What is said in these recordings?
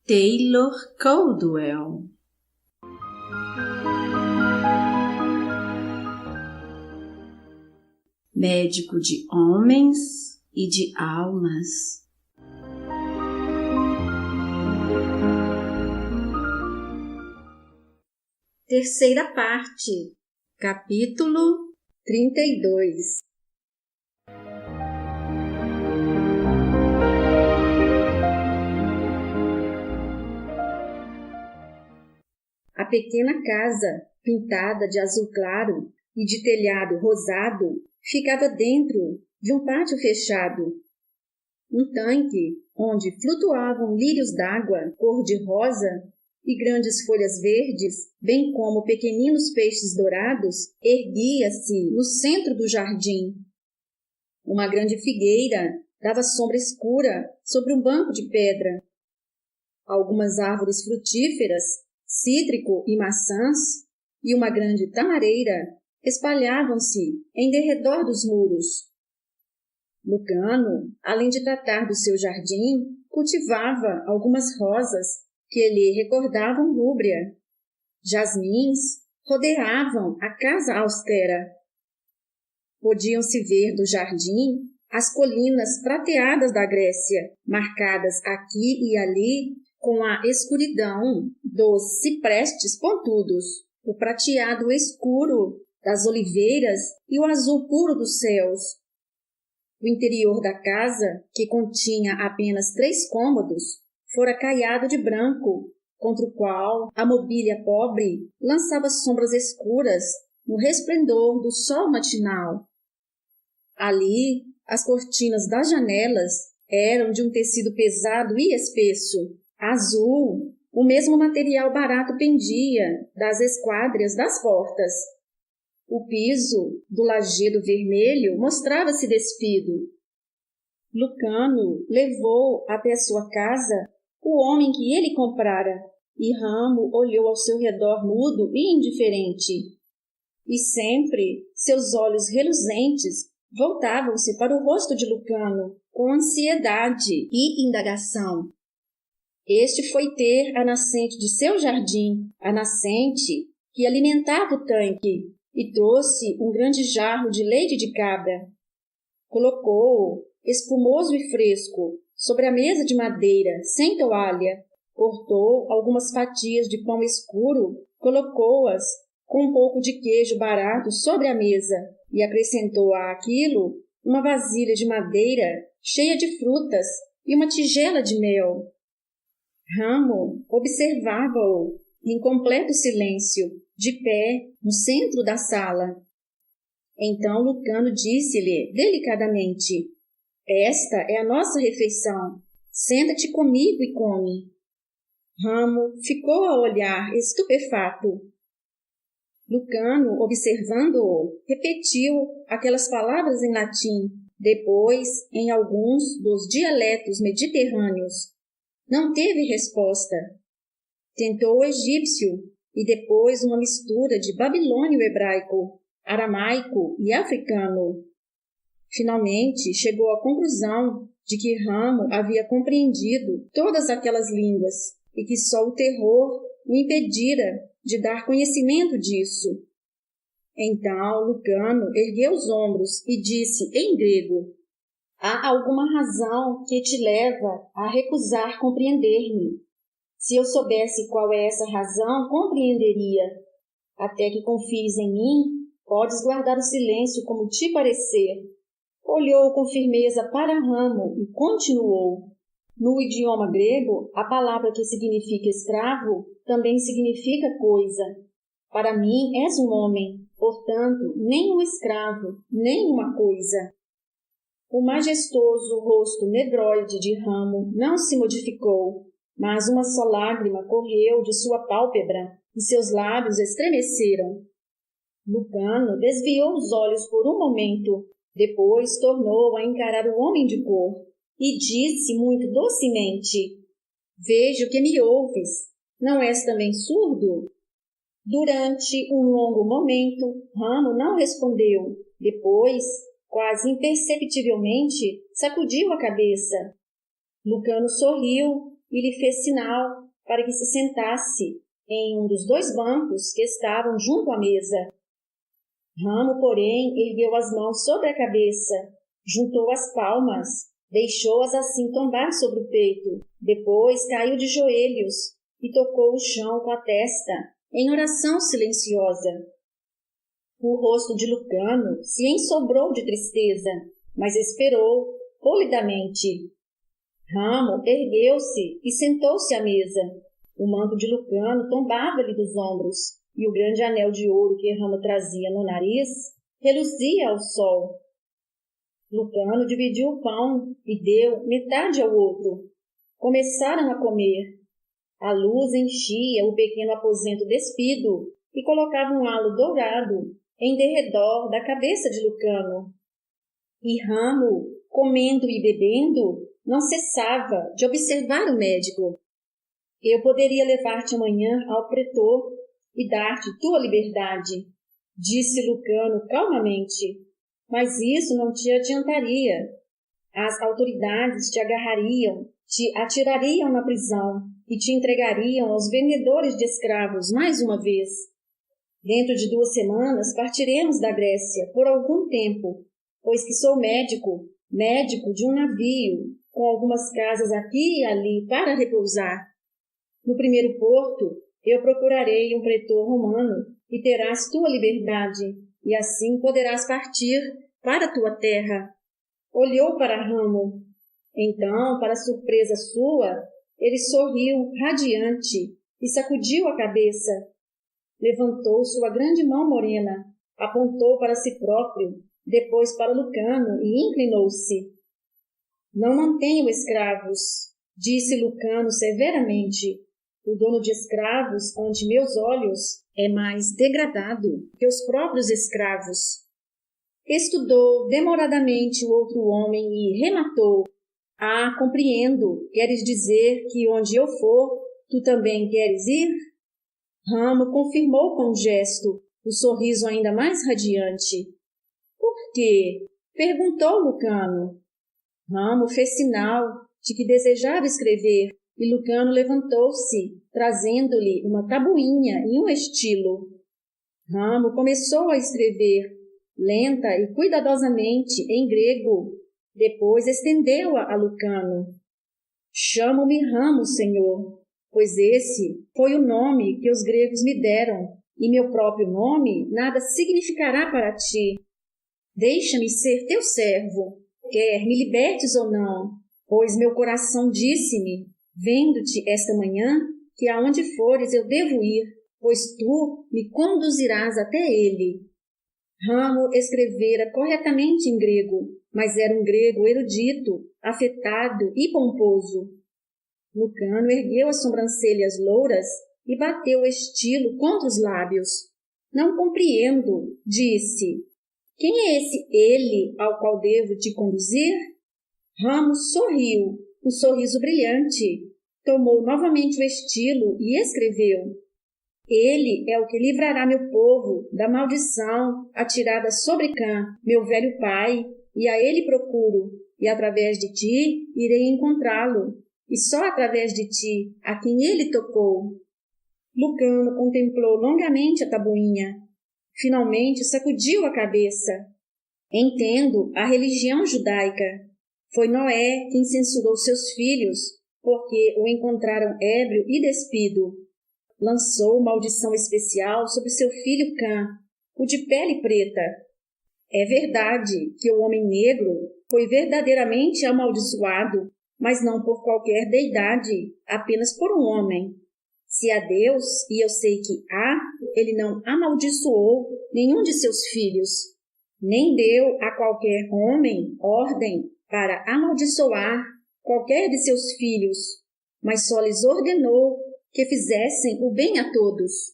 Taylor Caldwell. Médico de homens e de almas. Terceira parte, capítulo 32. A pequena casa, pintada de azul claro e de telhado rosado, ficava dentro de um pátio fechado. Um tanque, onde flutuavam lírios d'água cor-de-rosa e grandes folhas verdes, bem como pequeninos peixes dourados, erguia-se no centro do jardim. Uma grande figueira dava sombra escura sobre um banco de pedra. Algumas árvores frutíferas, cítrico e maçãs, e uma grande tamareira espalhavam-se em derredor dos muros. Lucano, além de tratar do seu jardim, cultivava algumas rosas que lhe recordavam Rúbria. Jasmins rodeavam a casa austera. Podiam-se ver do jardim as colinas prateadas da Grécia, marcadas aqui e ali com a escuridão dos ciprestes pontudos, o prateado escuro das oliveiras e o azul puro dos céus. O interior da casa, que continha apenas 3 cômodos, fora caiado de branco, contra o qual a mobília pobre lançava sombras escuras no resplendor do sol matinal. Ali, as cortinas das janelas eram de um tecido pesado e espesso, azul. O mesmo material barato pendia das esquadrias das portas. O piso do lajedo vermelho mostrava-se despido. Lucano levou até sua casa o homem que ele comprara, e Ramo olhou ao seu redor mudo e indiferente. E sempre seus olhos reluzentes voltavam-se para o rosto de Lucano, com ansiedade e indagação. Este foi ter a nascente de seu jardim, a nascente que alimentava o tanque, e trouxe um grande jarro de leite de cabra. Colocou-o, espumoso e fresco, sobre a mesa de madeira, sem toalha. Cortou algumas fatias de pão escuro, colocou-as com um pouco de queijo barato sobre a mesa e acrescentou àquilo uma vasilha de madeira cheia de frutas e uma tigela de mel. Ramo observava-o em completo silêncio, de pé no centro da sala. Então Lucano disse-lhe delicadamente: "Esta é a nossa refeição. Senta-te comigo e come." Ramo ficou a olhar estupefato. Lucano, observando-o, repetiu aquelas palavras em latim, depois em alguns dos dialetos mediterrâneos. Não teve resposta. Tentou o egípcio e depois uma mistura de babilônio-hebraico, aramaico e africano. Finalmente chegou à conclusão de que Ramo havia compreendido todas aquelas línguas e que só o terror o impedira de dar conhecimento disso. Então Lucano ergueu os ombros e disse em grego: "Há alguma razão que te leva a recusar compreender-me? Se eu soubesse qual é essa razão, compreenderia. Até que confies em mim, podes guardar o silêncio como te parecer." Olhou com firmeza para Ramo e continuou: "No idioma grego, a palavra que significa escravo também significa coisa. Para mim és um homem, portanto, nem um escravo, nem uma coisa." O majestoso rosto negroide de Ramo não se modificou, mas uma só lágrima correu de sua pálpebra e seus lábios estremeceram. Lucano desviou os olhos por um momento, depois tornou a encarar o homem de cor e disse muito docemente: "Vejo que me ouves. Não és também surdo?" Durante um longo momento, Ramo não respondeu. Depois, quase imperceptivelmente, sacudiu a cabeça. Lucano sorriu e lhe fez sinal para que se sentasse em um dos 2 bancos que estavam junto à mesa. Ramo, porém, ergueu as mãos sobre a cabeça, juntou as palmas, deixou-as assim tombar sobre o peito, depois caiu de joelhos e tocou o chão com a testa, em oração silenciosa. O rosto de Lucano se ensobrou de tristeza, mas esperou polidamente. Ramo ergueu-se e sentou-se à mesa. O manto de Lucano tombava-lhe dos ombros, e o grande anel de ouro que Ramo trazia no nariz reluzia ao sol. Lucano dividiu o pão e deu metade ao outro. Começaram a comer. A luz enchia o pequeno aposento despido e colocava um halo dourado em derredor da cabeça de Lucano. E Ramo, comendo e bebendo, não cessava de observar o médico. Eu poderia levar-te amanhã ao pretor e dar-te tua liberdade, disse Lucano calmamente, mas isso não te adiantaria. As autoridades te agarrariam, te atirariam na prisão e te entregariam aos vendedores de escravos mais uma vez. Dentro de 2 semanas partiremos da Grécia por algum tempo, pois que sou médico de um navio, com algumas casas aqui e ali para repousar. No primeiro porto, eu procurarei um pretor romano e terás tua liberdade, e assim poderás partir para tua terra. Olhou para Ramo. Então, para surpresa sua, ele sorriu radiante e sacudiu a cabeça. Levantou sua grande mão morena, apontou para si próprio, depois para Lucano e inclinou-se. Não mantenho escravos, disse Lucano severamente. O dono de escravos, ante meus olhos, é mais degradado que os próprios escravos. Estudou demoradamente o outro homem e rematou. Ah, compreendo. Queres dizer que onde eu for, tu também queres ir? Ramo confirmou com um gesto, o sorriso ainda mais radiante. Por quê? Perguntou Lucano. Ramo fez sinal de que desejava escrever, e Lucano levantou-se, trazendo-lhe uma tabuinha e um estilo. Ramo começou a escrever, lenta e cuidadosamente, em grego. Depois estendeu-a a Lucano. Chamo-me Ramo, senhor, pois esse foi o nome que os gregos me deram, e meu próprio nome nada significará para ti. Deixa-me ser teu servo, quer me libertes ou não, pois meu coração disse-me, vendo-te esta manhã, que aonde fores eu devo ir, pois tu me conduzirás até ele. Ramo escrevera corretamente em grego, mas era um grego erudito, afetado e pomposo. Lucano ergueu as sobrancelhas louras e bateu o estilo contra os lábios. Não compreendo, disse. Quem é esse ele ao qual devo te conduzir? Ramo sorriu, um sorriso brilhante. Tomou novamente o estilo e escreveu. Ele é o que livrará meu povo da maldição atirada sobre Cã, meu velho pai, e a ele procuro, e através de ti irei encontrá-lo, e só através de ti, a quem ele tocou. Lucano contemplou longamente a tabuinha. Finalmente sacudiu a cabeça. Entendo a religião judaica. Foi Noé quem censurou seus filhos, porque o encontraram ébrio e despido. Lançou maldição especial sobre seu filho Cã, o de pele preta. É verdade que o homem negro foi verdadeiramente amaldiçoado, mas não por qualquer deidade, apenas por um homem. Se há Deus, e eu sei que há, ele não amaldiçoou nenhum de seus filhos, nem deu a qualquer homem ordem para amaldiçoar qualquer de seus filhos, mas só lhes ordenou que fizessem o bem a todos.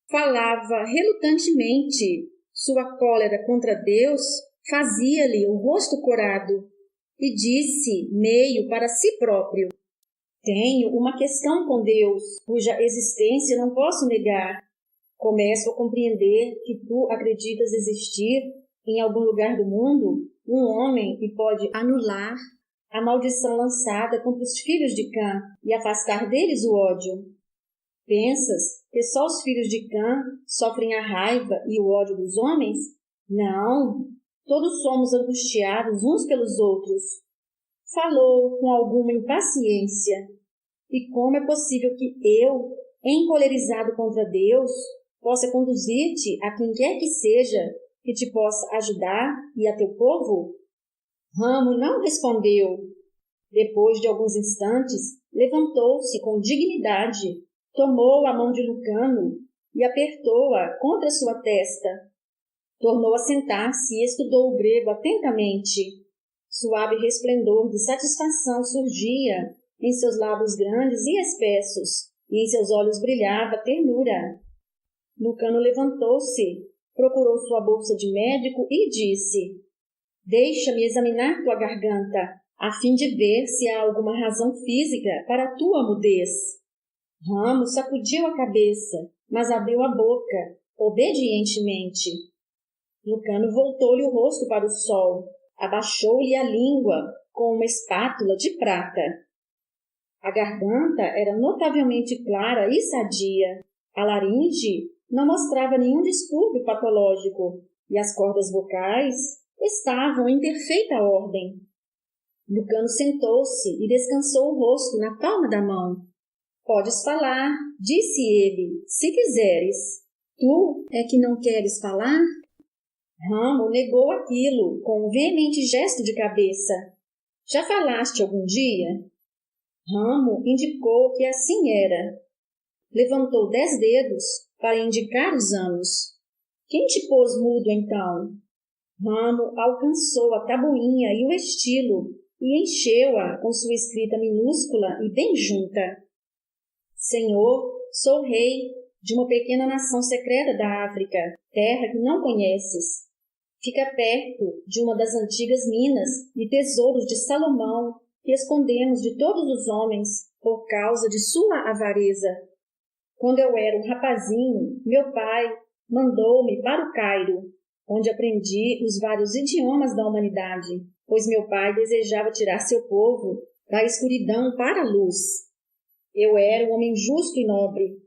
Falava relutantemente, sua cólera contra Deus fazia-lhe o rosto corado, e disse, meio para si próprio, tenho uma questão com Deus, cuja existência não posso negar. Começo a compreender que tu acreditas existir, em algum lugar do mundo, um homem que pode anular a maldição lançada contra os filhos de Cã e afastar deles o ódio. Pensas que só os filhos de Cã sofrem a raiva e o ódio dos homens? Não, todos somos angustiados uns pelos outros. Falou com alguma impaciência. E como é possível que eu, encolerizado contra Deus, possa conduzir-te a quem quer que seja que te possa ajudar e a teu povo? Ramo não respondeu. Depois de alguns instantes, levantou-se com dignidade, tomou a mão de Lucano e apertou-a contra sua testa. Tornou a sentar-se e estudou o grego atentamente. Suave resplendor de satisfação surgia em seus lábios grandes e espessos, e em seus olhos brilhava ternura. Lucano levantou-se, procurou sua bolsa de médico e disse: Deixa-me examinar tua garganta, a fim de ver se há alguma razão física para a tua mudez. Ramo sacudiu a cabeça, mas abriu a boca, obedientemente. Lucano voltou-lhe o rosto para o sol, abaixou-lhe a língua com uma espátula de prata. A garganta era notavelmente clara e sadia. A laringe não mostrava nenhum distúrbio patológico e as cordas vocais estavam em perfeita ordem. Lucano sentou-se e descansou o rosto na palma da mão. Podes falar, disse ele, se quiseres. Tu é que não queres falar? Ramo negou aquilo com um veemente gesto de cabeça. Já falaste algum dia? Ramo indicou que assim era. Levantou 10 dedos para indicar os anos. Quem te pôs mudo, então? Ramo alcançou a tabuinha e o estilo e encheu-a com sua escrita minúscula e bem junta. Senhor, sou rei de uma pequena nação secreta da África, terra que não conheces. Fica perto de uma das antigas minas e tesouros de Salomão que escondemos de todos os homens por causa de sua avareza. Quando eu era um rapazinho, meu pai mandou-me para o Cairo, onde aprendi os vários idiomas da humanidade, pois meu pai desejava tirar seu povo da escuridão para a luz. Eu era um homem justo e nobre.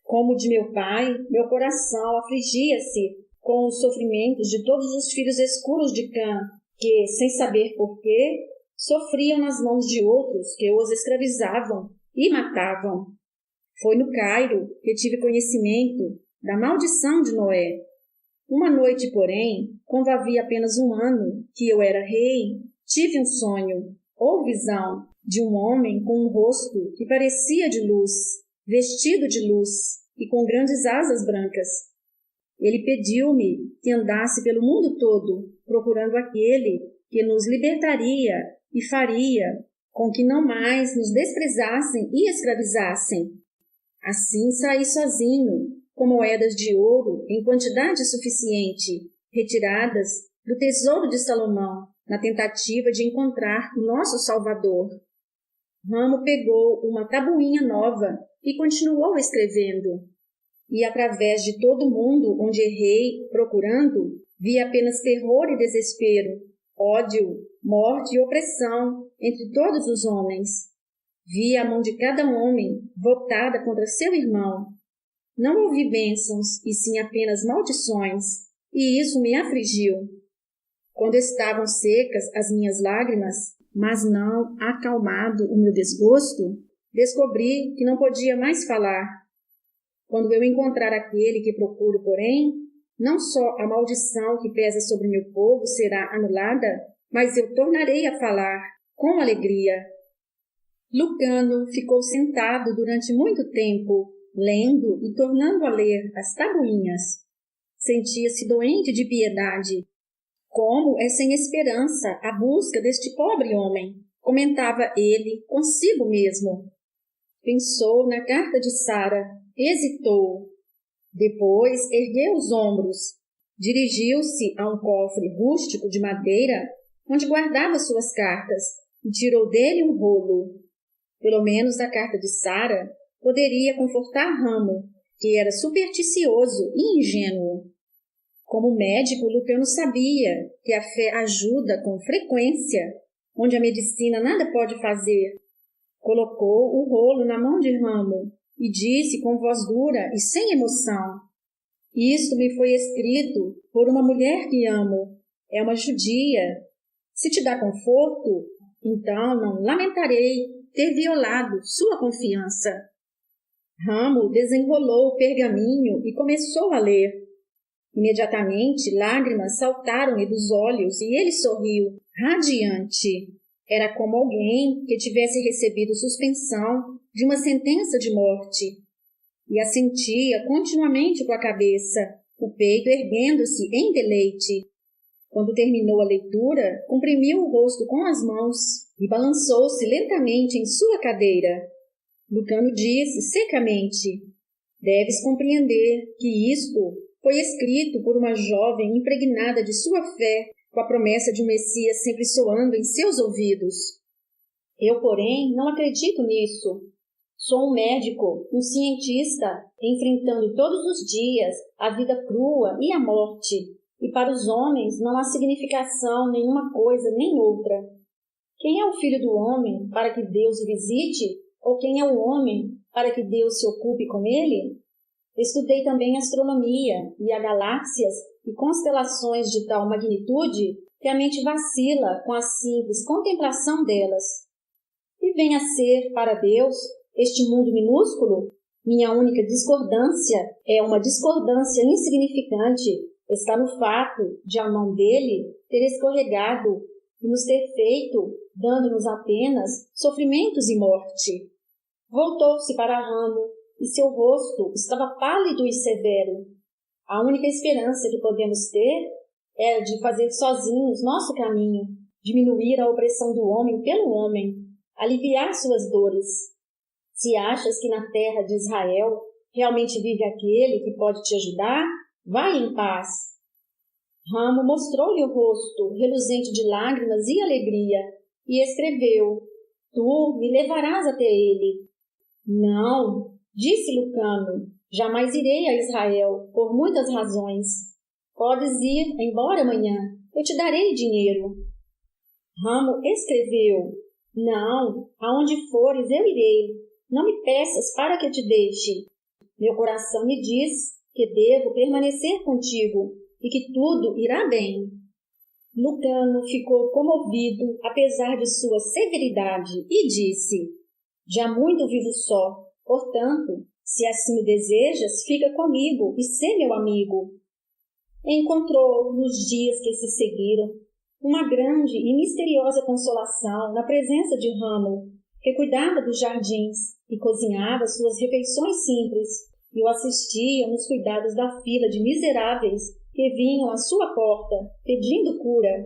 Como o de meu pai, meu coração afligia-se com os sofrimentos de todos os filhos escuros de Cã, que, sem saber porquê, sofriam nas mãos de outros que os escravizavam e matavam. Foi no Cairo que tive conhecimento da maldição de Noé. Uma noite, porém, quando havia apenas 1 ano que eu era rei, tive um sonho, ou visão, de um homem com um rosto que parecia de luz, vestido de luz e com grandes asas brancas. Ele pediu-me que andasse pelo mundo todo, procurando aquele que nos libertaria e faria com que não mais nos desprezassem e escravizassem. Assim saí sozinho, com moedas de ouro em quantidade suficiente, retiradas do tesouro de Salomão, na tentativa de encontrar o nosso Salvador. Ramo pegou uma tabuinha nova e continuou escrevendo. E através de todo o mundo onde errei procurando, vi apenas terror e desespero, ódio, morte e opressão entre todos os homens. Vi a mão de cada homem voltada contra seu irmão. Não ouvi bênçãos, e sim apenas maldições, e isso me afligiu. Quando estavam secas as minhas lágrimas, mas não acalmado o meu desgosto, descobri que não podia mais falar. Quando eu encontrar aquele que procuro, porém, não só a maldição que pesa sobre meu povo será anulada, mas eu tornarei a falar com alegria. Lucano ficou sentado durante muito tempo, lendo e tornando a ler as tabuinhas. Sentia-se doente de piedade. Como é sem esperança a busca deste pobre homem, comentava ele consigo mesmo. Pensou na carta de Sara, hesitou. Depois ergueu os ombros, dirigiu-se a um cofre rústico de madeira onde guardava suas cartas e tirou dele um rolo. Pelo menos a carta de Sara poderia confortar Ramo, que era supersticioso e ingênuo. Como médico, Lucano sabia que a fé ajuda com frequência onde a medicina nada pode fazer. Colocou o rolo na mão de Ramo e disse com voz dura e sem emoção: isto me foi escrito por uma mulher que amo. É uma judia. Se te dá conforto, então não lamentarei ter violado sua confiança. Ramo desenrolou o pergaminho e começou a ler. Imediatamente, lágrimas saltaram-lhe dos olhos e ele sorriu, radiante. Era como alguém que tivesse recebido suspensão de uma sentença de morte. E assentia continuamente com a cabeça, o peito erguendo-se em deleite. Quando terminou a leitura, comprimiu o rosto com as mãos e balançou-se lentamente em sua cadeira. Lucano disse secamente: deves compreender que isto foi escrito por uma jovem impregnada de sua fé, com a promessa de um Messias sempre soando em seus ouvidos. Eu, porém, não acredito nisso. Sou um médico, um cientista, enfrentando todos os dias a vida crua e a morte, e para os homens não há significação nenhuma coisa nem outra. Quem é o filho do homem para que Deus o visite? Ou quem é o homem para que Deus se ocupe com ele? Estudei também astronomia e a galáxias e constelações de tal magnitude que a mente vacila com a simples contemplação delas. E vem a ser, para Deus, este mundo minúsculo? Minha única discordância é uma discordância insignificante. Está no fato de a mão dele ter escorregado e nos ter feito, dando-nos apenas sofrimentos e morte. Voltou-se para Ramo e seu rosto estava pálido e severo. A única esperança que podemos ter é de fazer sozinhos nosso caminho, diminuir a opressão do homem pelo homem, aliviar suas dores. Se achas que na terra de Israel realmente vive aquele que pode te ajudar, vai em paz. Ramo mostrou-lhe o rosto, reluzente de lágrimas e alegria, e escreveu: tu me levarás até ele. Não, disse Lucano, jamais irei a Israel, por muitas razões. Podes ir embora amanhã, eu te darei dinheiro. Ramo escreveu: não, aonde fores eu irei, não me peças para que te deixe. Meu coração me diz que devo permanecer contigo e que tudo irá bem. Lucano ficou comovido, apesar de sua severidade, e disse: já muito vivo só, portanto, se assim o desejas, fica comigo e sê meu amigo. Encontrou, nos dias que se seguiram, uma grande e misteriosa consolação na presença de Ramo, que cuidava dos jardins e cozinhava suas refeições simples, e o assistia nos cuidados da fila de miseráveis que vinham à sua porta, pedindo cura.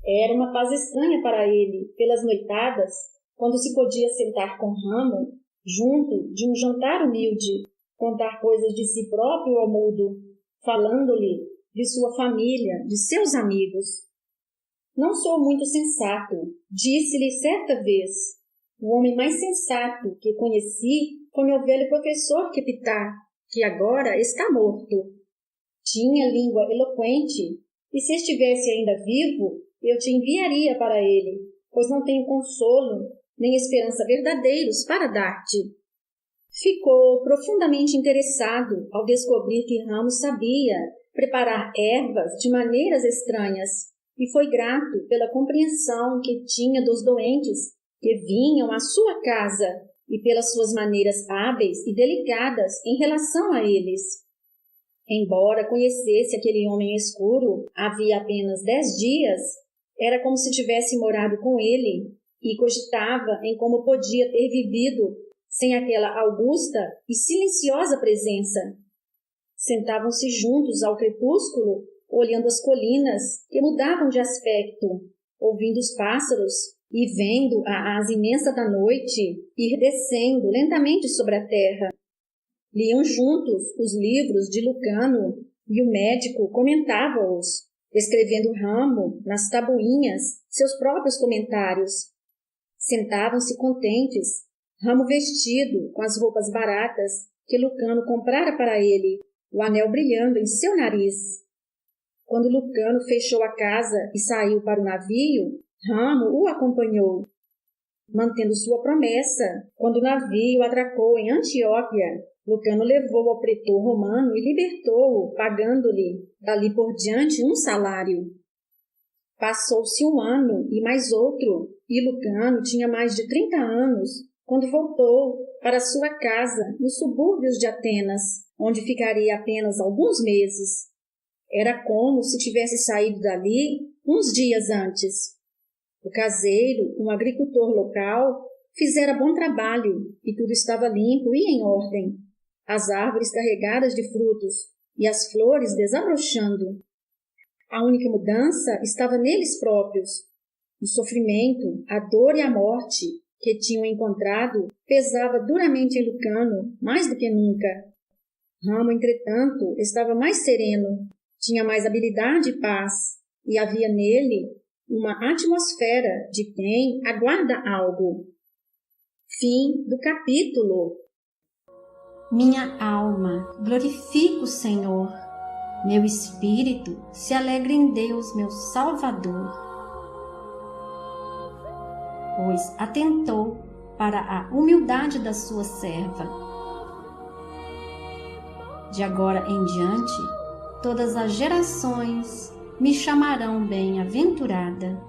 Era uma paz estranha para ele, pelas noitadas, quando se podia sentar com Ramo, junto de um jantar humilde, contar coisas de si próprio ao mudo, falando-lhe de sua família, de seus amigos. Não sou muito sensato, disse-lhe certa vez. O homem mais sensato que conheci foi meu velho professor Keptá, que agora está morto. Tinha língua eloquente, e se estivesse ainda vivo, eu te enviaria para ele, pois não tenho consolo nem esperança verdadeiros para dar-te. Ficou profundamente interessado ao descobrir que Ramo sabia preparar ervas de maneiras estranhas, e foi grato pela compreensão que tinha dos doentes que vinham à sua casa e pelas suas maneiras hábeis e delicadas em relação a eles. Embora conhecesse aquele homem escuro havia apenas 10 dias, era como se tivesse morado com ele e cogitava em como podia ter vivido sem aquela augusta e silenciosa presença. Sentavam-se juntos ao crepúsculo, olhando as colinas que mudavam de aspecto, ouvindo os pássaros e vendo a asa imensa da noite ir descendo lentamente sobre a terra. Liam juntos os livros de Lucano e o médico comentava-os, escrevendo Ramo nas tabuinhas seus próprios comentários. Sentavam-se contentes, Ramo vestido com as roupas baratas que Lucano comprara para ele, o anel brilhando em seu nariz. Quando Lucano fechou a casa e saiu para o navio, Ramo o acompanhou, mantendo sua promessa. Quando o navio atracou em Antioquia, Lucano levou ao pretor romano e libertou-o, pagando-lhe, dali por diante, um salário. Passou-se 1 ano e mais outro, e Lucano tinha mais de 30 anos, quando voltou para sua casa nos subúrbios de Atenas, onde ficaria apenas alguns meses. Era como se tivesse saído dali uns dias antes. O caseiro, um agricultor local, fizera bom trabalho e tudo estava limpo e em ordem. As árvores carregadas de frutos e as flores desabrochando. A única mudança estava neles próprios. O sofrimento, a dor e a morte que tinham encontrado pesava duramente em Lucano, mais do que nunca. Ramo, entretanto, estava mais sereno, tinha mais habilidade e paz, e havia nele uma atmosfera de quem aguarda algo. Fim do capítulo. Minha alma glorifica o Senhor. Meu espírito se alegra em Deus, meu Salvador, pois atentou para a humildade da sua serva. De agora em diante, todas as gerações me chamarão bem-aventurada.